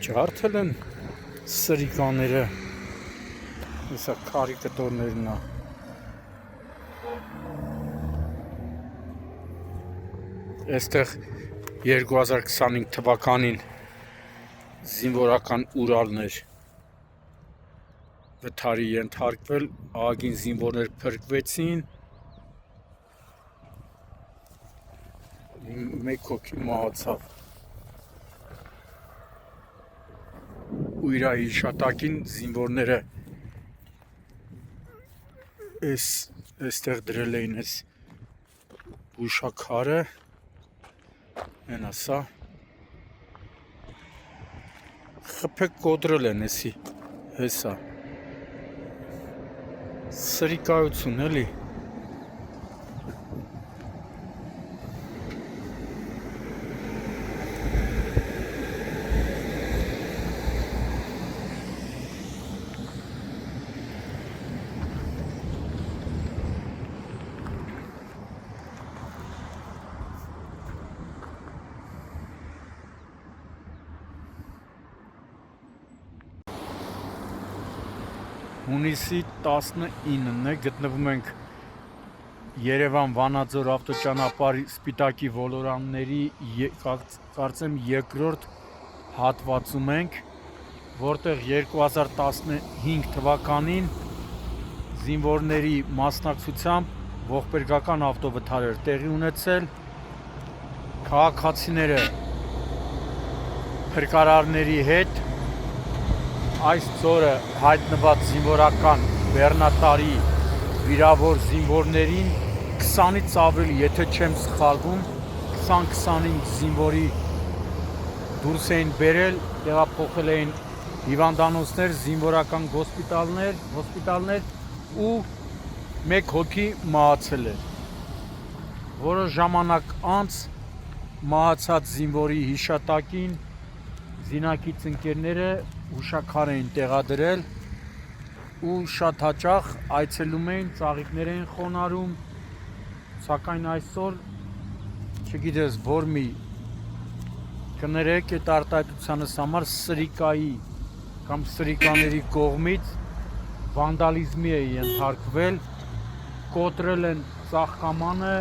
Ջարդել են սրիկաները, հեսա քարի կտորներն է։ Այստեղ 2025 թվականին զինվորական Ուրալներ վթարի ենթարկվել, ահագին զինվորներ փրկվեցին, մեկ հոգի մահացավ։ Ու իր հիշատակին զինվորները այստեղ դրել էին այս հուշաքարը, են ասա, խփեք կոտրել են էսի, հեսա, սրիկայություն էլի։ Հունիսի 19-ն է, գտնվում ենք Երևան-Վանաձոր ավտոճանապարհի Սպիտակի ոլորանների կարծեմ երկրորդ հատվածում ենք, որտեղ 2015 թվականին զինվորների մասնակցությամբ ողբերգական ավտովթար էր տեղի ունեցել, քաղաքացիները փրկարարների հետ այս ծորը հայտնված զինվորական բեռնատարի վիրավոր զինվորներին 20-ից ավելի, եթե չեմ սխալվում, 20-25 զինվորի դուրս էին բերել, տեղափոխել էին հիվանդանոցներ, զինվորական հոսպիտալներ ու մեկ հոգի մահացել էր։ Որոշ ժամանակ անց մահացած զինվորի հիշատակին զինակից ընկերները հուշաքար էին տեղադրել ու շատ հաճախ այցելում էին, ծաղիկներ էին խոնարհում, սակայն այսօր չգիտես որ մի կներեք այդ արտահայտությանս համար սրիկայի կամ սրիկաների կողմից վանդալիզմի է ենթարկվել, կոտրել են ծաղկամանը,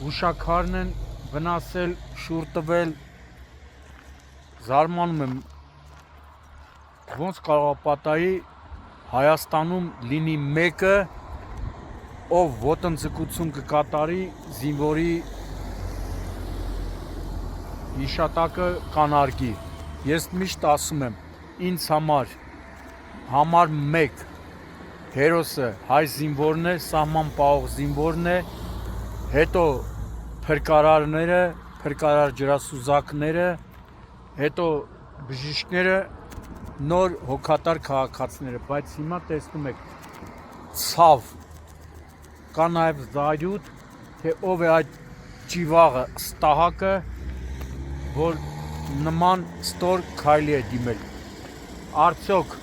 հուշաքարն են վնասել, շուռ տվել, զարմանում եմ, ոնց կարող է պատահի Հայաստանում լինի մեկը, ով ոտնձգություն կկատարի զինվորի հիշատակը կանարգի։ Ես միշտ ասում եմ, ինձ համար մեկ հերոսը հայ զինվորն է, սահման պահող զինվորն է, հետո փրկարարները, փրկարար ջրասուզակները, հետո բժիշկները, նոր հոգատար քաղաքացիները, բայց հիմա տեսնում եք ցավ, կա նաև զայրույթ, թե ով է այդ ճիվաղը, ստահակը, որ նման ստոր քայլի է դիմել։ Արդյոք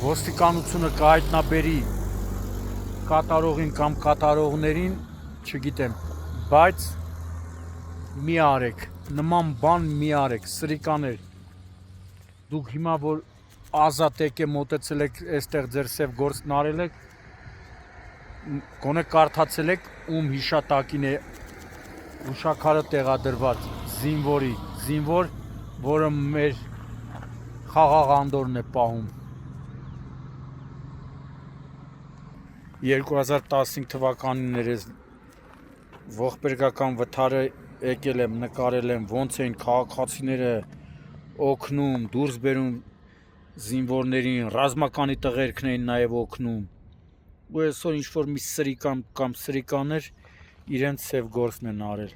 ոստիկանությունը կհայտնաբերի կատարողին կամ կատարողներին, չգիտեմ, բայց մի արեք, նման բան մի արեք, սրիկաներ, դուք հիմա որ ազատ եք է մոտեցել եք, այստեղ ձեր սև գործն արել եք, գոնե կարդացել եք, ում հիշատակին է հուշաքարը տեղադրված, զինվոր, որը մեր խաղաղ անդորն է պահում։ 2015 թվականին էր ողբերգական վթարը եկել եմ, նկարել եմ, ոնց էին քաղաքացիները օգնում, դուրս բերում զինվորներին, ռազմականի տղերքն էին նաև օգնում։ Ու այսօր ինչ-որ մի սրիկան կամ սրիկաներ իրենց սև գործն են արել։